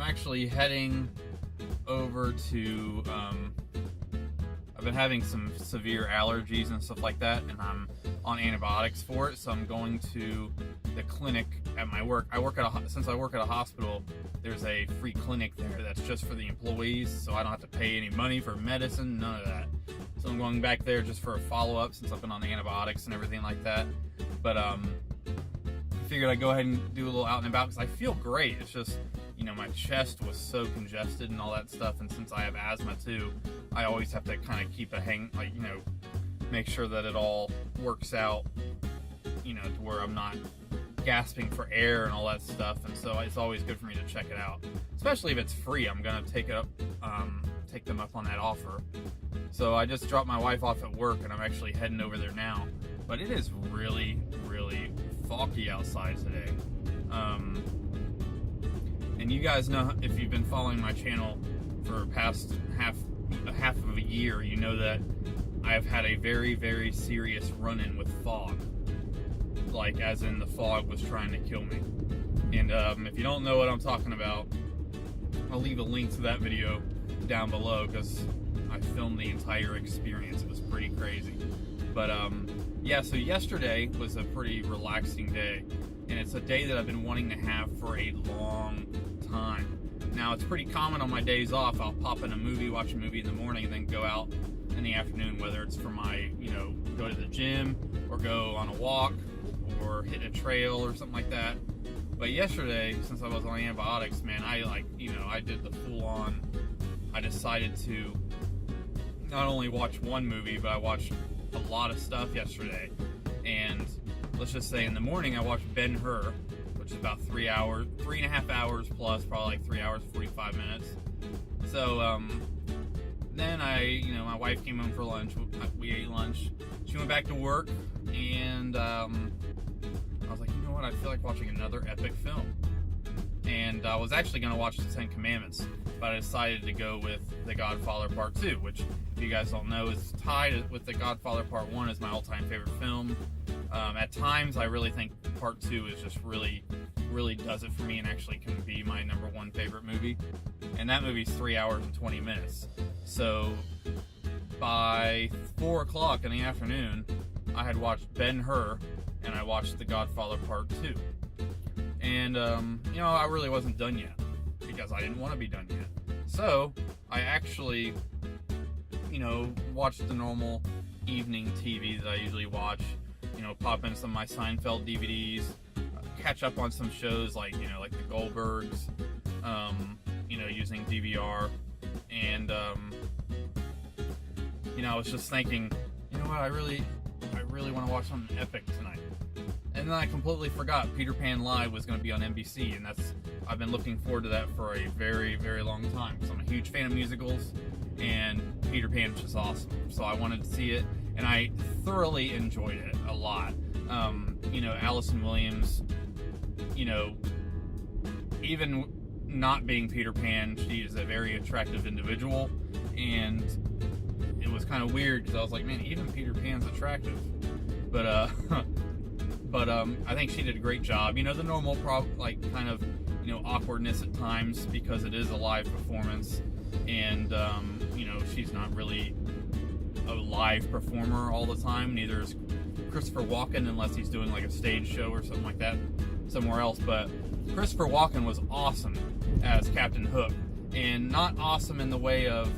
actually heading over to, I've been having some severe allergies and stuff like that, and I'm on antibiotics for it, so I'm going to the clinic at my work. Since I work at a hospital, there's a free clinic there that's just for the employees, so I don't have to pay any money for medicine, none of that. So I'm going back there just for a follow-up since I've been on antibiotics and everything like that. But I figured I'd go ahead and do a little out and about because I feel great. It's just, you know, my chest was so congested and all that stuff, and since I have asthma too, I always have to kind of keep make sure that it all works out, you know, to where I'm not gasping for air and all that stuff. And so it's always good for me to check it out, especially if it's free. I'm gonna take them up on that offer. So I just dropped my wife off at work, and I'm actually heading over there now. But it is really, really foggy outside today. And you guys know, if you've been following my channel for past half of a year, you know that I've had a very, very serious run-in with fog. Like, as in the fog was trying to kill me. And if you don't know what I'm talking about, I'll leave a link to that video down below because I filmed the entire experience. It was pretty crazy. But yeah, so yesterday was a pretty relaxing day, and it's a day that I've been wanting to have for a long time. Now, it's pretty common on my days off, I'll pop in a movie, watch a movie in the morning, and then go out in the afternoon, whether it's for my, go to the gym, or go on a walk, or hit a trail or something like that. But yesterday, since I was on antibiotics, man, I did the full-on, I decided to not only watch one movie, but I watched a lot of stuff yesterday. And let's just say in the morning, I watched Ben-Hur, which is about 3.5 hours plus, probably like 3 hours, 45 minutes. So, then my wife came home for lunch, we ate lunch, she went back to work, and I was like, you know what, I feel like watching another epic film. And I was actually going to watch The Ten Commandments, but I decided to go with The Godfather Part 2, which, if you guys don't know, is tied with The Godfather Part 1 as my all-time favorite film. At times, I really think Part 2 is just really does it for me and actually can be my #1 favorite movie. And that movie's 3 hours and 20 minutes. So by 4 o'clock in the afternoon, I had watched Ben-Hur and I watched The Godfather Part 2. And, I really wasn't done yet because I didn't want to be done yet. So I actually, watched the normal evening TV that I usually watch. Pop in some of my Seinfeld DVDs, catch up on some shows like the Goldbergs, using DVR. And, I was just thinking, you know what, I really want to watch something epic tonight. And then I completely forgot Peter Pan Live was going to be on NBC, and I've been looking forward to that for a very, very long time. So I'm a huge fan of musicals, and Peter Pan was just awesome. So I wanted to see it, and I thoroughly enjoyed it a lot. Allison Williams, even not being Peter Pan, she is a very attractive individual, and it was kind of weird because I was like, man, even Peter Pan's attractive. But I think she did a great job. The normal awkwardness at times because it is a live performance, and she's not really a live performer all the time. Neither is Christopher Walken, unless he's doing like a stage show or something like that somewhere else. But Christopher Walken was awesome as Captain Hook, and not awesome in the way of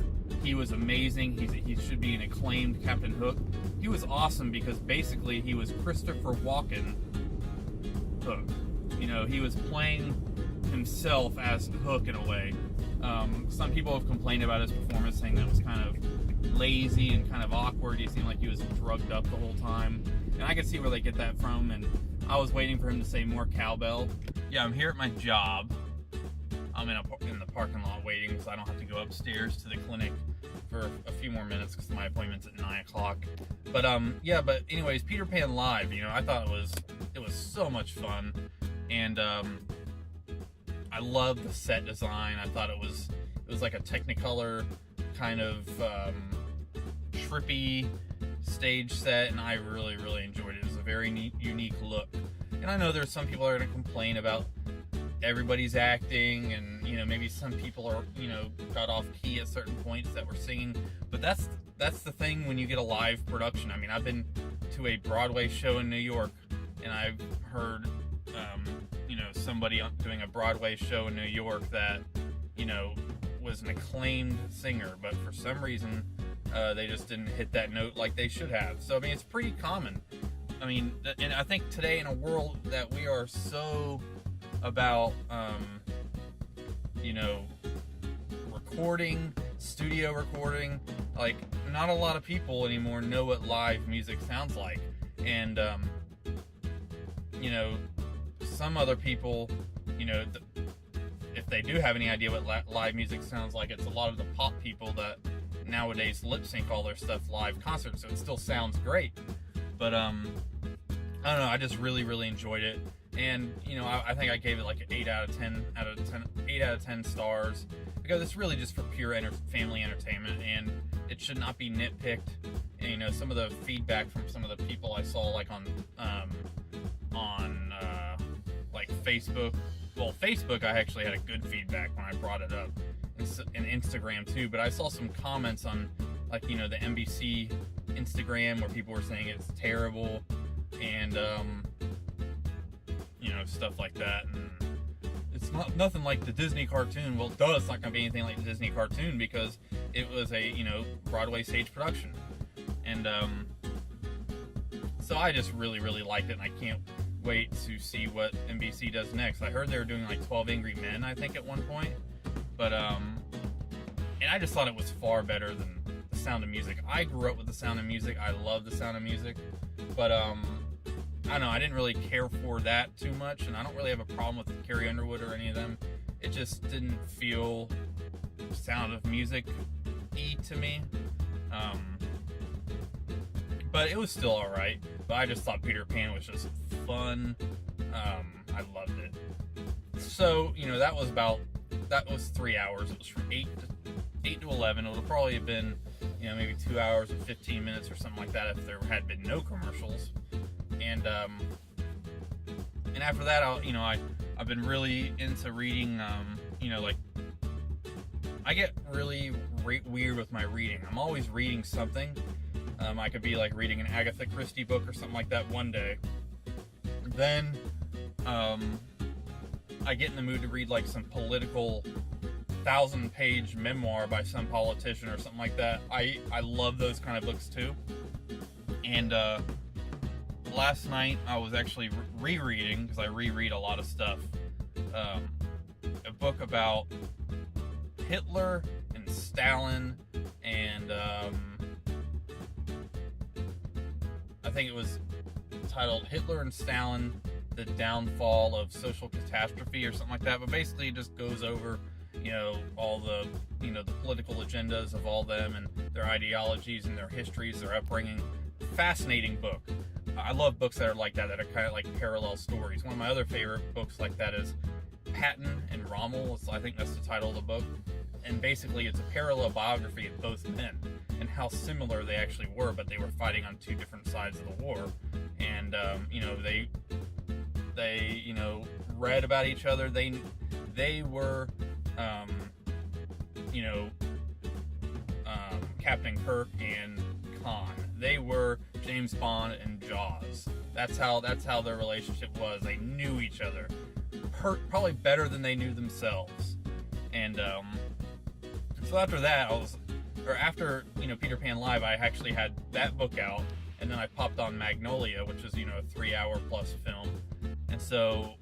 he was amazing, he should be an acclaimed Captain Hook. He was awesome because basically he was Christopher Walken Hook. He was playing himself as Hook in a way. Some people have complained about his performance, saying that it was kind of lazy and kind of awkward. He seemed like he was drugged up the whole time, and I could see where they get that from, and I was waiting for him to say more cowbell. Yeah, I'm here at my job. I'm in the parking lot waiting, so I don't have to go upstairs to the clinic for a few more minutes because my appointment's at 9 o'clock. But but anyways, Peter Pan Live, I thought it was so much fun, and I love the set design. I thought it was like a Technicolor kind of trippy stage set, and I really, really enjoyed it. It was a very unique look. And I know there's some people that are going to complain about everybody's acting, and maybe some people are got off key at certain points that we're singing. But that's the thing when you get a live production. I mean, I've been to a Broadway show in New York, and I've heard somebody doing a Broadway show in New York that was an acclaimed singer, but for some reason they just didn't hit that note like they should have. So I mean, it's pretty common. I mean, and I think today, in a world that we are so about recording, studio recording, like, not a lot of people anymore know what live music sounds like. And some other people, if they do have any idea what live music sounds like, it's a lot of the pop people that nowadays lip sync all their stuff live concerts, so it still sounds great. But I don't know, I just really, really enjoyed it. And I think I gave it like an 8 out of 10 stars, because it's really just for pure family entertainment, and it should not be nitpicked. And some of the feedback from some of the people I saw, like on like Facebook. Well, Facebook, I actually had a good feedback when I brought it up, and Instagram too. But I saw some comments on, like, the NBC Instagram, where people were saying it's terrible, and stuff like that. And it's nothing like the Disney cartoon. Well, it's not gonna be anything like the Disney cartoon, because it was a Broadway stage production. And so I just really, really liked it, and I can't wait to see what NBC does next. I heard they were doing like 12 Angry Men, I think, at one point. But and I just thought it was far better than The Sound of Music. I grew up with The Sound of Music. I love The Sound of Music. But I don't know, I didn't really care for that too much, and I don't really have a problem with Carrie Underwood or any of them. It just didn't feel Sound of Music-y to me. But it was still alright. But I just thought Peter Pan was just fun. I loved it. So, that was 3 hours. It was from 8 to 11. It would have probably have been, maybe 2 hours and 15 minutes or something like that if there had been no commercials. And after that, I've been really into reading, like, I get really weird with my reading. I'm always reading something. I could be like reading an Agatha Christie book or something like that one day. Then I get in the mood to read like some political 1,000-page memoir by some politician or something like that. I love those kind of books too. And last night I was actually rereading, because I reread a lot of stuff, a book about Hitler and Stalin, and I think it was titled Hitler and Stalin, the Downfall of Social Catastrophe or something like that. But basically it just goes over, all the, the political agendas of all them, and their ideologies and their histories, their upbringing. Fascinating book. I love books that are like that are kind of like parallel stories. One of my other favorite books like that is Patton and Rommel. I think that's the title of the book. And basically it's a parallel biography of both men, and how similar they actually were, but they were fighting on two different sides of the war. And they read about each other. They were Captain Kirk and Khan. They were James Bond and Jaws. That's how their relationship was. They knew each other probably better than they knew themselves. And so after that, after Peter Pan Live, I actually had that book out, and then I popped on Magnolia, which is a 3-hour plus film. And so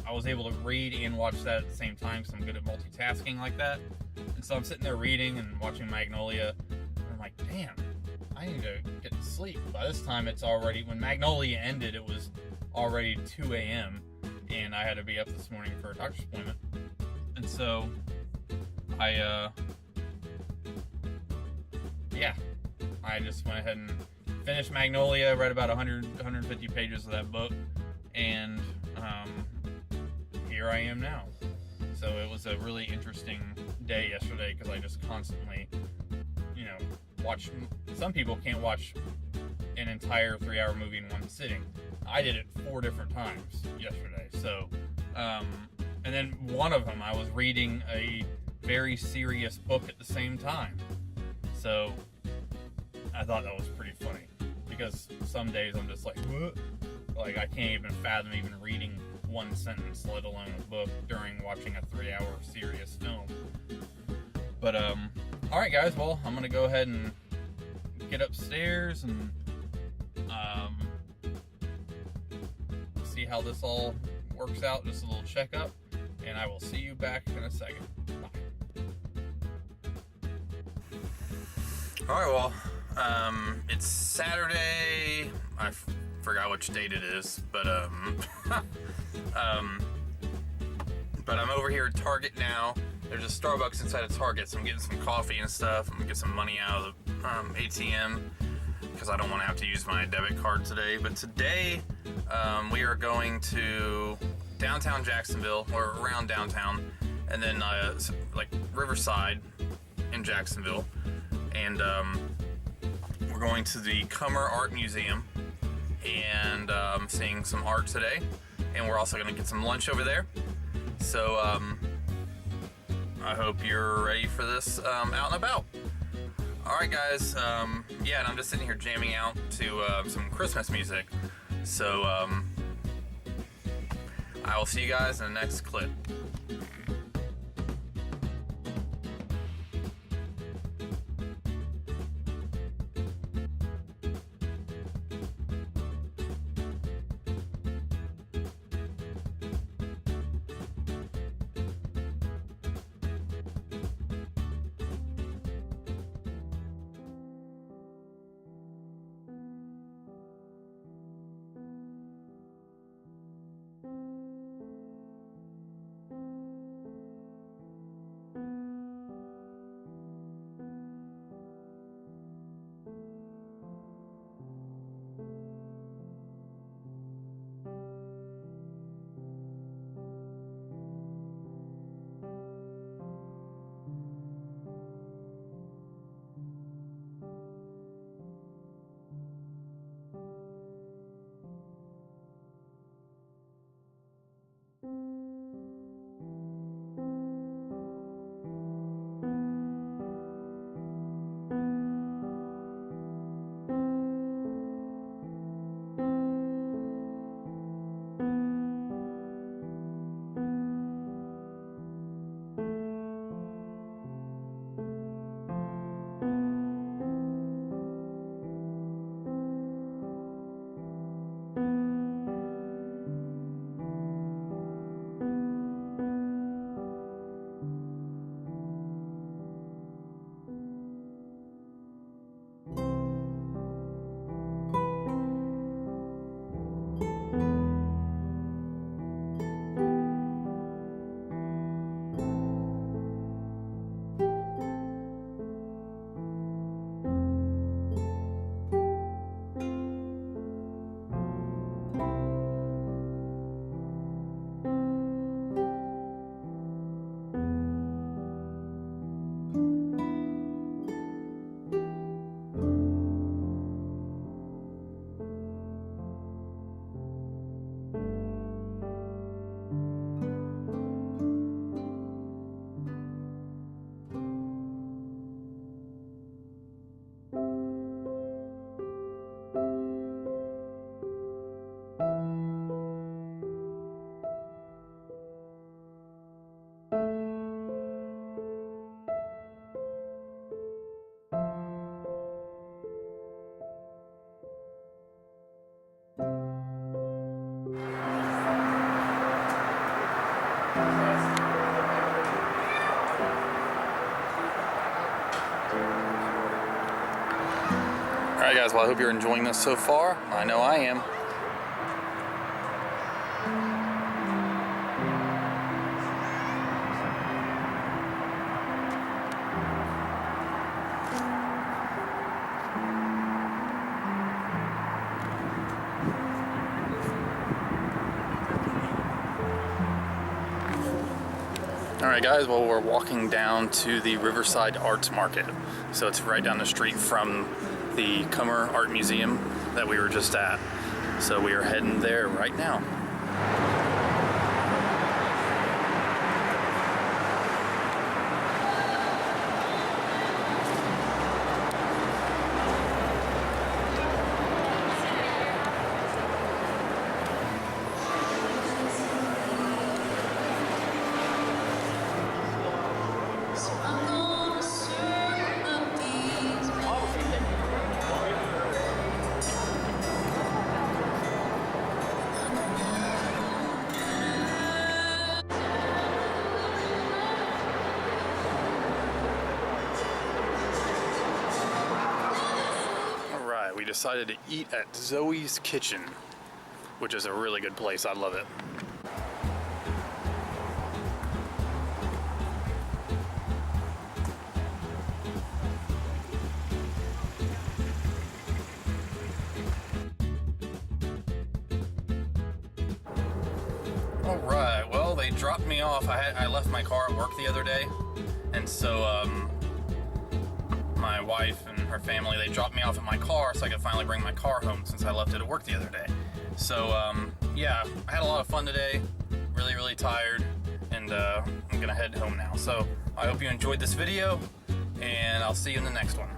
I was able to read and watch that at the same time, because I'm good at multitasking like that. And so I'm sitting there reading and watching Magnolia, and I'm like, damn, I need to get to sleep. By this time, when Magnolia ended, it was already 2 a.m., and I had to be up this morning for a doctor's appointment. And so I just went ahead and finished Magnolia, read about 150 pages of that book, and here I am now. So it was a really interesting day yesterday, because I just constantly, watch. Some people can't watch an entire 3-hour movie in one sitting. I did it 4 different times yesterday. So And then one of them, I was reading a very serious book at the same time. So I thought that was pretty funny, because some days I'm just like, what? Like, I can't even fathom even reading one sentence, let alone a book, during watching a 3-hour serious film. But alright guys, well, I'm gonna go ahead and get upstairs and see how this all works out. Just a little checkup, and I will see you back in a second. Bye. Alright, well, it's Saturday. I forgot which date it is, but but I'm over here at Target now. There's a Starbucks inside of Target, so I'm getting some coffee and stuff. I'm gonna get some money out of the ATM, because I don't want to have to use my debit card today. But today, we are going to downtown Jacksonville, or around downtown, and then like Riverside in Jacksonville, and we're going to the Cummer Art Museum and seeing some art today, and we're also going to get some lunch over there. So I hope you're ready for this out and about. Alright guys, yeah, and I'm just sitting here jamming out to some Christmas music. So I will see you guys in the next clip. Alright guys, well I hope you're enjoying this so far. I know I am. Alright guys, well we're walking down to the Riverside Arts Market. So it's right down the street from the Cummer Art Museum that we were just at. So we are heading there right now. decided to eat at Zoe's Kitchen, which is a really good place. I love it. Alright, well, they dropped me off. I left my car at work the other day, and so my wife and her family, they dropped me off at my car so I could finally bring my car home since I left it at work the other day. So yeah, I had a lot of fun today, really, really tired, and I'm gonna head home now. So I hope you enjoyed this video, and I'll see you in the next one.